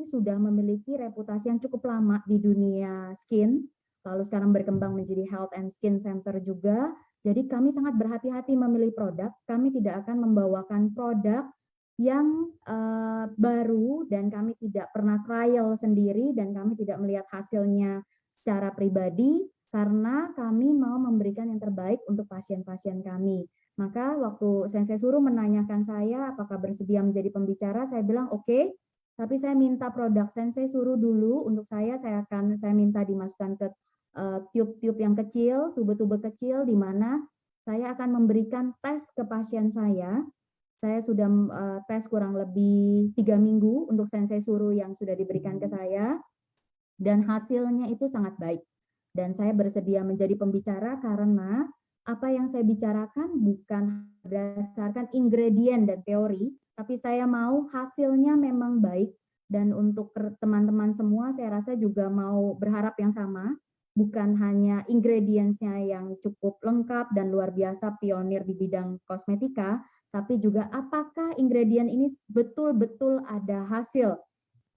sudah memiliki reputasi yang cukup lama di dunia skin, lalu sekarang berkembang menjadi health and skin center juga. Jadi kami sangat berhati-hati memilih produk. Kami tidak akan membawakan produk yang baru dan kami tidak pernah trial sendiri dan kami tidak melihat hasilnya secara pribadi karena kami mau memberikan yang terbaik untuk pasien-pasien kami. Maka waktu sensei suru menanyakan saya apakah bersedia menjadi pembicara, saya bilang oke, tapi saya minta produk sensei suru dulu untuk saya minta dimasukkan ke tube-tube yang kecil, tube-tube kecil di mana saya akan memberikan tes ke pasien saya. Saya sudah tes kurang lebih 3 minggu untuk sensei suru yang sudah diberikan ke saya dan hasilnya itu sangat baik. Dan saya bersedia menjadi pembicara karena apa yang saya bicarakan bukan berdasarkan ingredient dan teori, tapi saya mau hasilnya memang baik. Dan untuk teman-teman semua saya rasa juga mau berharap yang sama, bukan hanya ingredients-nya yang cukup lengkap dan luar biasa pionir di bidang kosmetika, tapi juga apakah ingredient ini betul-betul ada hasil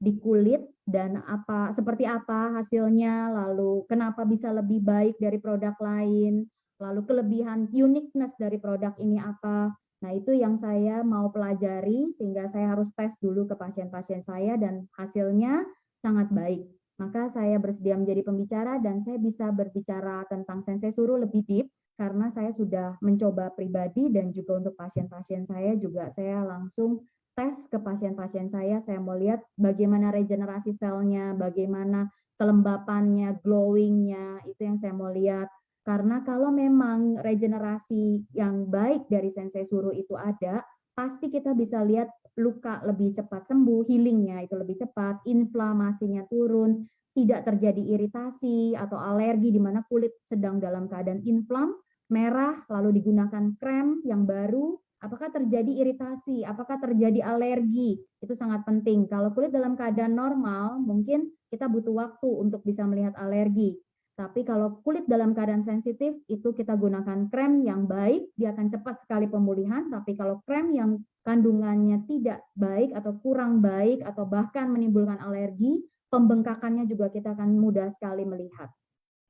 di kulit dan seperti apa hasilnya, lalu kenapa bisa lebih baik dari produk lain, lalu kelebihan uniqueness dari produk ini apa. Nah, itu yang saya mau pelajari sehingga saya harus tes dulu ke pasien-pasien saya dan hasilnya sangat baik. Maka saya bersedia menjadi pembicara dan saya bisa berbicara tentang sensei suru lebih deep karena saya sudah mencoba pribadi dan juga untuk pasien-pasien saya juga saya langsung tes ke pasien-pasien saya mau lihat bagaimana regenerasi selnya, bagaimana kelembapannya, glowingnya, itu yang saya mau lihat. Karena kalau memang regenerasi yang baik dari sensei suru itu ada, pasti kita bisa lihat luka lebih cepat sembuh, healingnya itu lebih cepat, inflamasinya turun, tidak terjadi iritasi atau alergi di mana kulit sedang dalam keadaan inflam, merah, lalu digunakan krem yang baru, apakah terjadi iritasi, apakah terjadi alergi, itu sangat penting. Kalau kulit dalam keadaan normal, mungkin kita butuh waktu untuk bisa melihat alergi. Tapi kalau kulit dalam keadaan sensitif, itu kita gunakan krem yang baik, dia akan cepat sekali pemulihan. Tapi kalau krem yang kandungannya tidak baik atau kurang baik atau bahkan menimbulkan alergi, pembengkakannya juga kita akan mudah sekali melihat.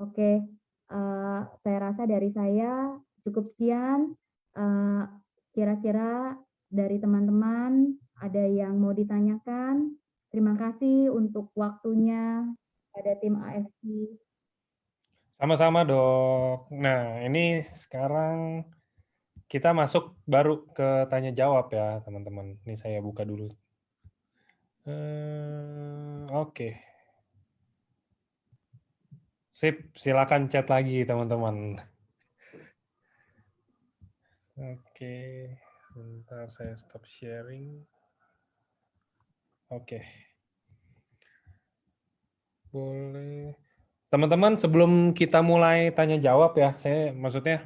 Oke, saya rasa dari saya cukup sekian. Kira-kira dari teman-teman ada yang mau ditanyakan? Terima kasih untuk waktunya pada tim AFC.
Sama-sama dok. Nah ini sekarang kita masuk baru ke tanya jawab ya teman-teman. Ini saya buka dulu. Oke. Sip, silakan chat lagi teman-teman. Oke, sebentar saya stop sharing. Oke, boleh. Teman-teman, sebelum kita mulai tanya jawab ya, saya maksudnya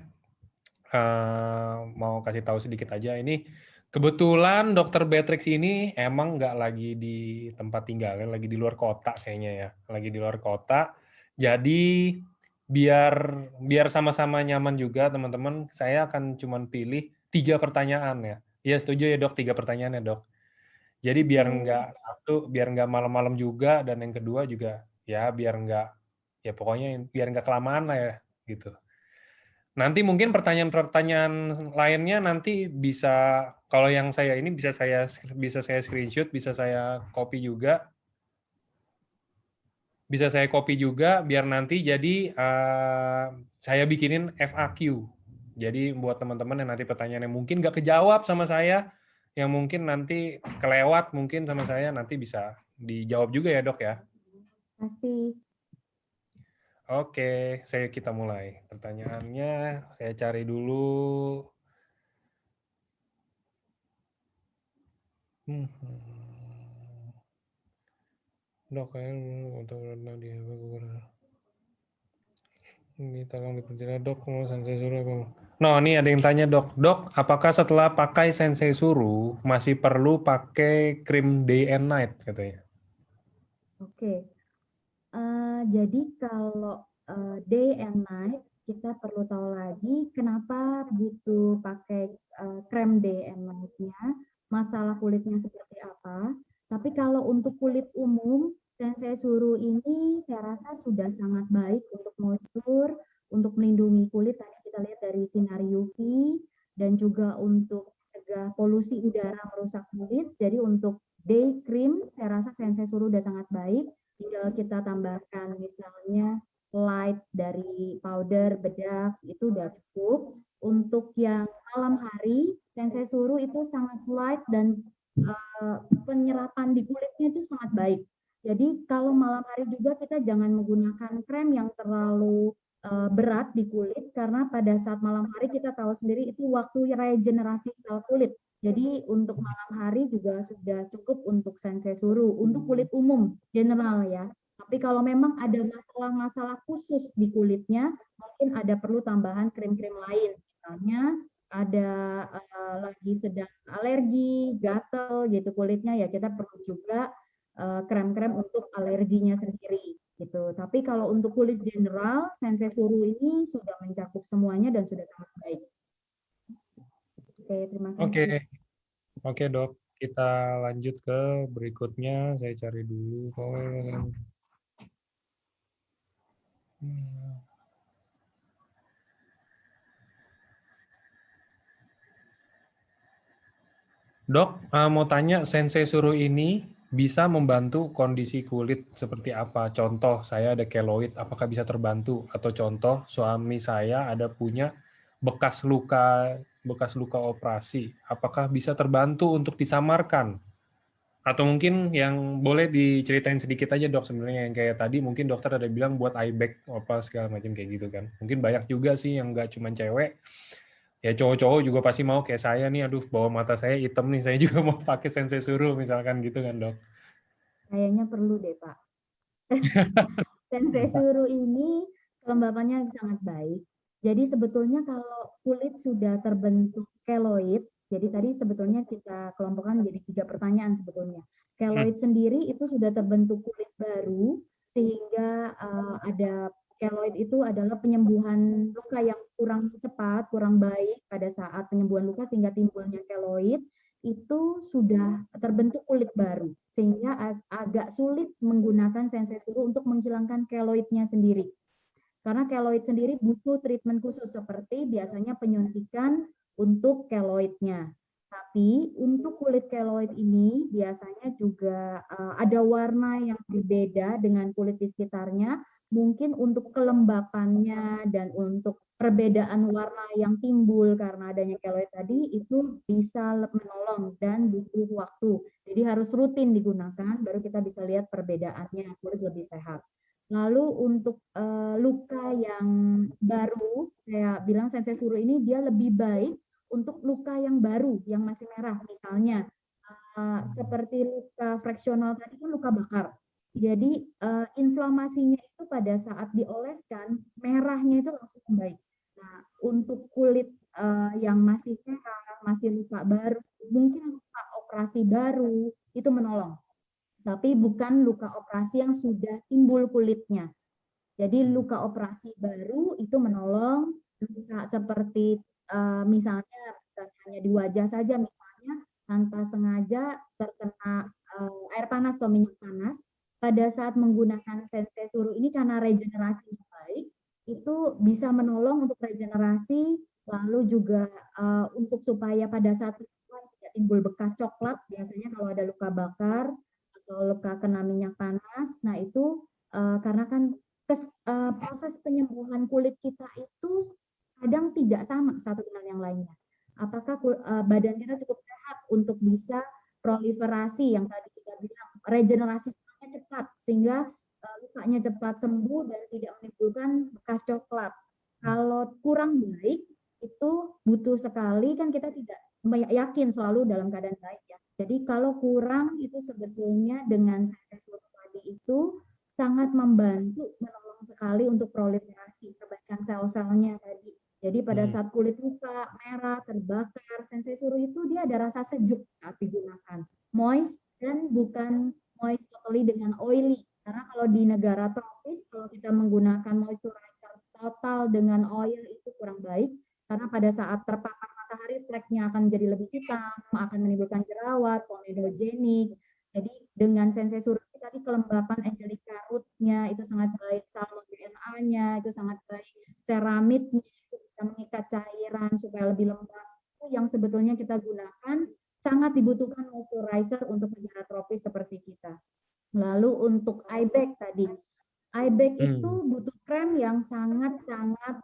mau kasih tahu sedikit aja. Ini kebetulan Dokter Beatrix ini emang nggak lagi di tempat tinggalnya, lagi di luar kota kayaknya ya, lagi di luar kota. Jadi biar sama-sama nyaman juga teman-teman, saya akan cuman pilih 3 pertanyaan ya. Iya setuju ya dok, 3 pertanyaan ya dok. Jadi biar nggak malam-malam juga, dan yang kedua juga ya biar nggak kelamaan lah ya gitu. Nanti mungkin pertanyaan-pertanyaan lainnya nanti bisa, kalau yang saya ini bisa saya screenshot, bisa saya copy juga, biar nanti jadi saya bikinin FAQ. Jadi buat teman-teman yang nanti pertanyaan yang mungkin nggak kejawab sama saya, yang mungkin nanti kelewat mungkin sama saya, nanti bisa dijawab juga ya dok ya.
Pasti.
Oke, kita mulai. Pertanyaannya saya cari dulu. Dok, untuk ini tolong diperjelas dok, mau sensei suruh apa? No, ini ada yang tanya dok, apakah setelah pakai sensei suruh masih perlu pakai krim day and night katanya?
Oke. Jadi kalau day and night kita perlu tahu lagi kenapa butuh pakai krem day and night-nya, masalah kulitnya seperti apa. Tapi kalau untuk kulit umum, sensei suruh ini saya rasa sudah sangat baik untuk moisture, untuk melindungi kulit. Tadi kita lihat dari sinar UV dan juga untuk mencegah polusi udara merusak kulit. Jadi untuk day cream saya rasa sensei suruh sudah sangat baik. Tinggal kita tambahkan misalnya light dari powder bedak itu udah cukup. Untuk yang malam hari sensei suruh itu sangat light dan penyerapan di kulitnya itu sangat baik. Jadi kalau malam hari juga kita jangan menggunakan krem yang terlalu berat di kulit karena pada saat malam hari kita tahu sendiri itu waktu regenerasi sel kulit. Jadi untuk malam hari juga sudah cukup untuk sensei suruh untuk kulit umum general ya. Tapi kalau memang ada masalah-masalah khusus di kulitnya, mungkin ada perlu tambahan krim-krim lain. Misalnya ada lagi sedang alergi, gatal gitu kulitnya ya kita perlu juga krem-krem untuk alerginya sendiri gitu. Tapi kalau untuk kulit general, sensei suruh ini sudah mencakup semuanya dan sudah sangat baik. Oke, terima kasih.
Oke dok, kita lanjut ke berikutnya. Saya cari dulu. Dok, mau tanya, sensei suruh ini bisa membantu kondisi kulit seperti apa? Contoh, saya ada keloid, apakah bisa terbantu? Atau contoh, suami saya ada punya bekas luka operasi, apakah bisa terbantu untuk disamarkan? Atau mungkin yang boleh diceritain sedikit aja dok, sebenarnya yang kayak tadi mungkin dokter ada bilang buat eye bag apa segala macam kayak gitu kan. Mungkin banyak juga sih yang nggak cuma cewek, ya cowok-cowok juga pasti mau kayak saya nih, aduh bawah mata saya hitam nih, saya juga mau pakai sensei suruh misalkan gitu kan dok.
Kayaknya perlu deh Pak. Sensei suruh ini kelembapannya sangat baik. Jadi sebetulnya kalau kulit sudah terbentuk keloid, jadi tadi sebetulnya kita kelompokkan menjadi 3 pertanyaan sebetulnya. Keloid sendiri itu sudah terbentuk kulit baru, sehingga ada keloid itu adalah penyembuhan luka yang kurang cepat, kurang baik pada saat penyembuhan luka sehingga timbulnya keloid itu sudah terbentuk kulit baru sehingga agak sulit menggunakan sensei suruh untuk menghilangkan keloidnya sendiri. Karena keloid sendiri butuh treatment khusus seperti biasanya penyuntikan untuk keloidnya. Tapi untuk kulit keloid ini biasanya juga ada warna yang berbeda dengan kulit di sekitarnya. Mungkin untuk kelembapannya dan untuk perbedaan warna yang timbul karena adanya keloid tadi itu bisa menolong dan butuh waktu. Jadi harus rutin digunakan baru kita bisa lihat perbedaannya kulit lebih sehat. Lalu untuk luka yang baru, saya bilang Sensei Suruh ini dia lebih baik untuk luka yang baru, yang masih merah. Misalnya, seperti luka fraksional tadi kan luka bakar. Jadi inflamasinya itu pada saat dioleskan, merahnya itu langsung membaik. Nah, untuk kulit yang masih merah, masih luka baru, mungkin luka operasi baru, itu menolong. Tapi bukan luka operasi yang sudah timbul kulitnya. Jadi luka operasi baru itu menolong, luka seperti misalnya bukan hanya di wajah saja, misalnya tanpa sengaja terkena air panas atau minyak panas, pada saat menggunakan Sensei Suruh ini karena regenerasinya baik, itu bisa menolong untuk regenerasi, lalu juga untuk supaya pada saat tidak timbul bekas coklat, biasanya kalau ada luka bakar atau luka kena minyak panas, nah itu karena kan proses penyembuhan kulit kita itu kadang tidak sama satu dengan yang lainnya. Apakah badan kita cukup sehat untuk bisa proliferasi yang tadi kita bilang, regenerasi cepat sehingga lukanya cepat sembuh dan tidak menimbulkan bekas coklat. Kalau kurang baik itu butuh sekali kan kita tidak yakin selalu dalam keadaan baik ya. Jadi kalau kurang itu sebetulnya dengan Sensei Suruh tadi itu sangat membantu, menolong sekali untuk proliferasi, perbaikan sel-selnya tadi. Jadi pada saat kulit luka, merah, terbakar, Sensei Suruh itu dia ada rasa sejuk saat digunakan. Moist dan bukan moist totally dengan oily. Karena kalau di negara tropis, kalau kita menggunakan moisturizer total dengan oil itu kurang baik. Karena pada saat terpapar matahari, fleknya akan jadi lebih hitam, akan menimbulkan jerawat, komedogenik. Jadi dengan Sensei Suruh tadi kelembapan Angelica root-nya itu sangat baik, salmon DNA-nya itu sangat baik, ceramidnya itu bisa mengikat cairan supaya lebih lembab. Itu yang sebetulnya kita gunakan, sangat dibutuhkan moisturizer untuk negara tropis seperti kita. Lalu untuk eye bag tadi, eye bag itu butuh krem yang sangat-sangat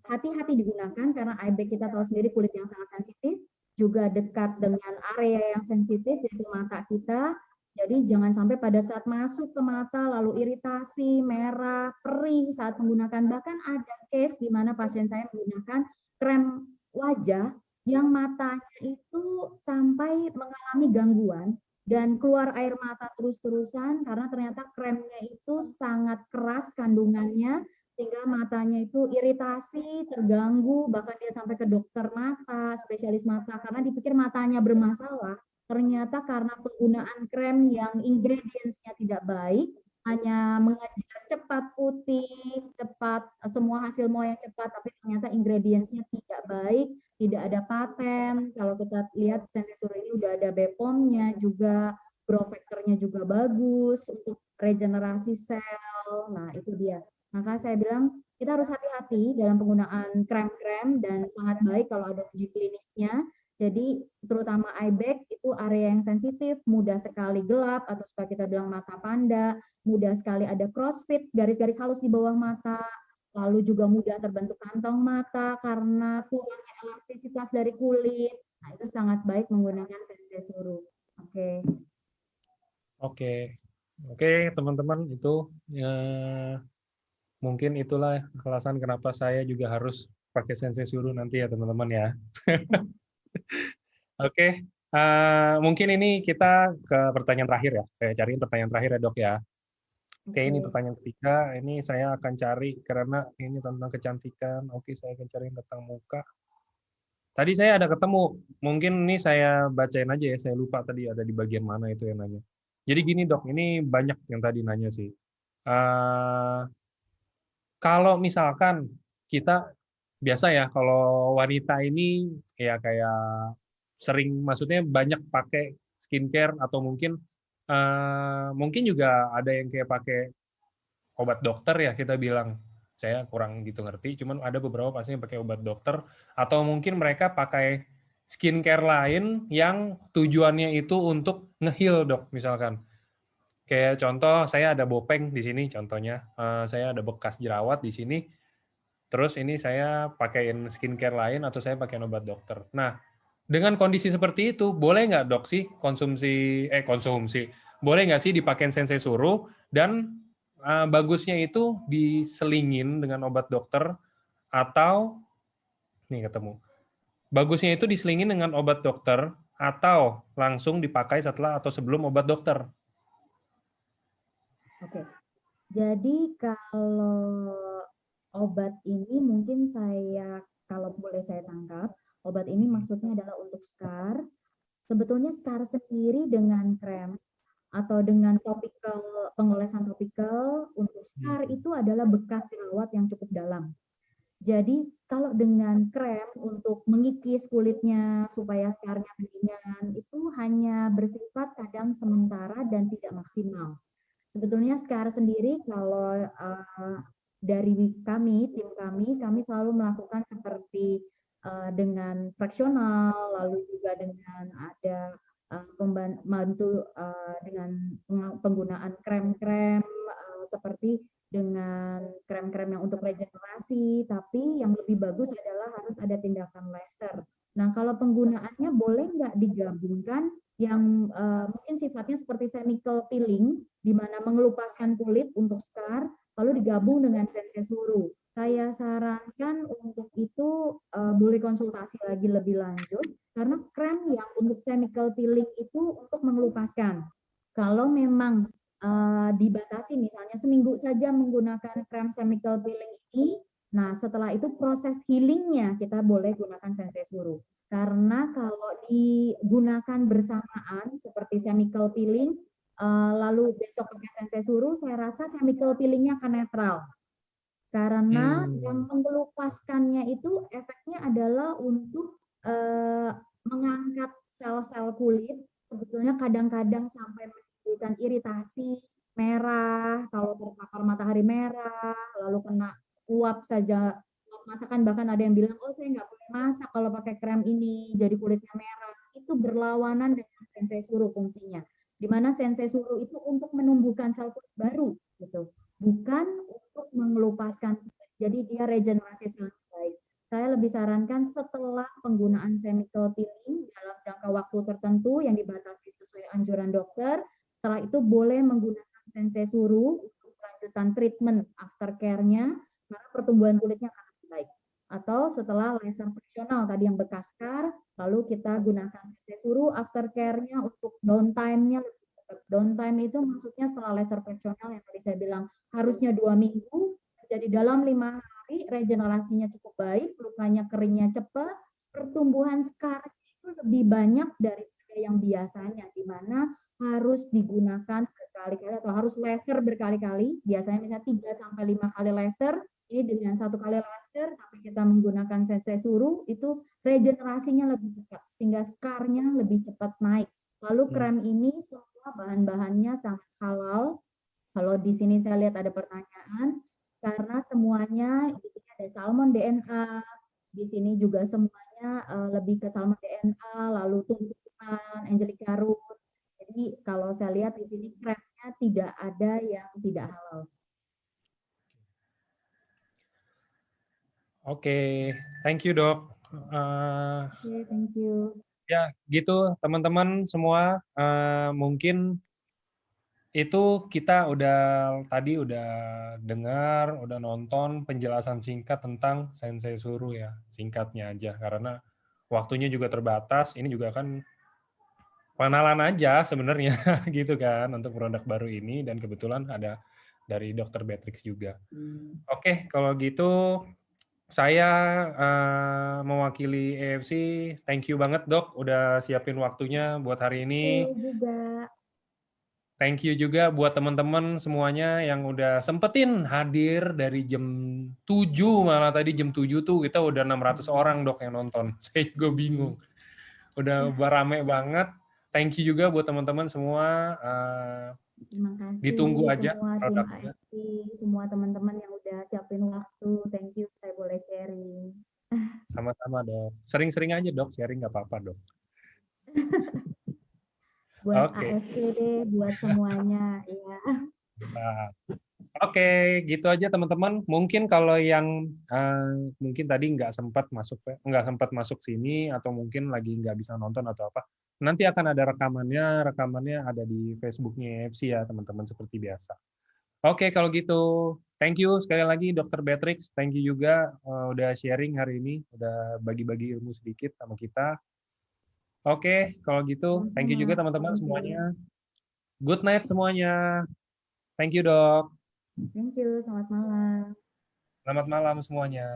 hati-hati digunakan karena eye bag kita tahu sendiri kulit yang sangat sensitif, juga dekat dengan area yang sensitif yaitu mata kita. Jadi jangan sampai pada saat masuk ke mata lalu iritasi, merah, perih saat menggunakan. Bahkan ada case di mana pasien saya menggunakan krem wajah yang matanya itu sampai mengalami gangguan dan keluar air mata terus-terusan karena ternyata kremnya itu sangat keras kandungannya sehingga matanya itu iritasi, terganggu, bahkan dia sampai ke dokter mata, spesialis mata karena dipikir matanya bermasalah. Ternyata karena penggunaan krem yang ingredients-nya tidak baik, hanya mengejar cepat putih, cepat semua hasil mau yang cepat, tapi ternyata ingredients-nya tidak baik, tidak ada paten. Kalau kita lihat Sensei Suruh ini udah ada BPOM-nya juga, growth factor-nya juga bagus untuk regenerasi sel. Nah, itu dia. Maka saya bilang kita harus hati-hati dalam penggunaan krem-krem dan sangat baik kalau ada uji kliniknya. Jadi terutama eye bag itu area yang sensitif, mudah sekali gelap atau suka kita bilang mata panda, mudah sekali ada crossfit, garis-garis halus di bawah mata, lalu juga mudah terbentuk kantong mata karena kurangnya elastisitas dari kulit. Nah, itu sangat baik menggunakan Sensei Suruh. Oke.
Oke, teman-teman, itu mungkin itulah alasan kenapa saya juga harus pakai Sensei Suruh nanti ya, teman-teman ya. Oke, mungkin ini kita ke pertanyaan terakhir ya. Saya cariin pertanyaan terakhir ya, Dok ya. Oke, ini pertanyaan ketiga. Ini saya akan cari karena ini tentang kecantikan. Oke, saya akan cari tentang muka. Tadi saya ada ketemu. Mungkin ini saya bacain aja ya. Saya lupa tadi ada di bagian mana itu yang nanya. Jadi gini, Dok. Ini banyak yang tadi nanya sih. Kalau misalkan kita biasa ya, kalau wanita ini ya kayak sering, maksudnya banyak pakai skincare atau mungkin juga ada yang kayak pakai obat dokter ya, kita bilang. Saya kurang gitu ngerti, cuman ada beberapa pasti yang pakai obat dokter atau mungkin mereka pakai skincare lain yang tujuannya itu untuk nge-heal, Dok, misalkan. Kayak contoh, saya ada bopeng di sini contohnya, saya ada bekas jerawat di sini, terus ini saya pakaiin skincare lain atau saya pakai obat dokter. Nah, dengan kondisi seperti itu, boleh nggak, Dok, sih konsumsi, boleh nggak sih dipakai Sensei Suruh dan bagusnya itu diselingin dengan obat dokter atau nih ketemu. Bagusnya itu diselingin dengan obat dokter atau langsung dipakai setelah atau sebelum obat dokter.
Oke. Jadi kalau obat ini mungkin kalau boleh saya tangkap, obat ini maksudnya adalah untuk SCAR. Sebetulnya SCAR sendiri dengan krem atau dengan topikal, pengolesan topikal untuk SCAR itu adalah bekas jerawat yang cukup dalam. Jadi kalau dengan krem untuk mengikis kulitnya supaya skarnya mendingan itu hanya bersifat kadang sementara dan tidak maksimal. Sebetulnya skar sendiri kalau dari tim kami selalu melakukan seperti dengan fraksional, lalu juga dengan ada membantu dengan penggunaan krem-krem seperti dengan krem-krem yang untuk regenerasi, tapi yang lebih bagus adalah harus ada tindakan laser. Nah, kalau penggunaannya boleh nggak digabungkan yang mungkin sifatnya seperti chemical peeling, di mana mengelupaskan kulit untuk scar, lalu digabung dengan sensei suru. Saya sarankan untuk itu boleh konsultasi lagi lebih lanjut, karena krem yang untuk chemical peeling itu untuk mengelupaskan. Kalau memang dibatasi misalnya seminggu saja menggunakan krem chemical peeling ini, nah setelah itu proses healingnya kita boleh gunakan sensei suru. Karena kalau digunakan bersamaan seperti chemical peeling, lalu besok pakai sensei suru, saya rasa chemical peelingnya akan netral. Karena yang mengelupaskannya itu efeknya adalah untuk mengangkat sel-sel kulit, sebetulnya kadang-kadang sampai menimbulkan iritasi, merah, kalau terpapar matahari merah, lalu kena uap saja, uap masakan, bahkan ada yang bilang, oh saya nggak boleh masak kalau pakai krem ini, jadi kulitnya merah. Itu berlawanan dengan sensei suru fungsinya. Di mana sensei suru itu untuk menumbuhkan sel kulit baru, gitu. Bukan untuk mengelupaskan kulit. Jadi dia regenerasi sel baik. Saya lebih sarankan setelah penggunaan chemical peeling dalam jangka waktu tertentu yang dibatasi sesuai anjuran dokter, setelah itu boleh menggunakan sensei suru untuk kelanjutan treatment after care-nya, karena pertumbuhan kulitnya akan lebih baik. Atau setelah laser fraksional tadi yang bekas scar, lalu kita gunakan sensei suru after care-nya untuk downtime-nya lebih cepat. Downtime itu maksudnya setelah laser fraksional yang tadi saya bilang harusnya 2 minggu, jadi dalam 5 hari regenerasinya cukup baik, lukanya keringnya cepat, pertumbuhan scar itu lebih banyak daripada yang biasanya, di mana harus digunakan berkali-kali atau harus laser berkali-kali, biasanya misalnya 3-5 kali laser, ini dengan 1 kali laser, tapi kita menggunakan sensei suru, itu regenerasinya lebih cepat, sehingga scarnya lebih cepat naik. Lalu krem ini semua bahan-bahannya sangat halal. Kalau di sini saya lihat ada pertanyaan, karena semuanya di sini ada salmon DNA, di sini juga semuanya lebih ke salmon DNA, lalu tumbuhan, angelica root. Jadi kalau saya lihat di sini kremnya tidak ada yang tidak halal.
Oke, thank you dok.
Oke, thank you.
Ya gitu teman-teman semua, mungkin itu kita tadi udah dengar, udah nonton penjelasan singkat tentang sensei suru ya, singkatnya aja karena waktunya juga terbatas. Ini juga kan pengenalan aja sebenarnya gitu kan untuk produk baru ini, dan kebetulan ada dari Dr. Beatrix juga. Oke, kalau gitu saya mewakili EFC, thank you banget dok udah siapin waktunya buat hari ini.
juga.
Thank you juga buat teman-teman semuanya yang udah sempetin hadir dari jam 7, malah tadi jam 7 tuh kita udah 600 orang dok yang nonton. Saya juga bingung. Udah rame banget. Thank you juga buat teman-teman semua.
Terima kasih
Ditunggu aja
semua tim
produknya.
AFC, semua teman-teman yang udah siapin waktu. Thank you, saya boleh sharing.
Sama-sama dok. Sering-sering aja dok, sharing nggak apa-apa dok.
Buat
Oke.
AFC deh, buat semuanya. Ya.
Oke, gitu aja teman-teman. Mungkin kalau yang mungkin tadi nggak sempat masuk sini atau mungkin lagi nggak bisa nonton atau apa, nanti akan ada rekamannya ada di Facebooknya EFC ya teman-teman seperti biasa. Oke, kalau gitu. Thank you sekali lagi Dr. Beatrix. Thank you juga udah sharing hari ini, udah bagi-bagi ilmu sedikit sama kita. Oke, kalau gitu thank you
Sama-sama,
juga teman-teman
thank you.
semuanya. Good night semuanya. Thank you, Dok.
Thank you, selamat malam.
Selamat malam semuanya.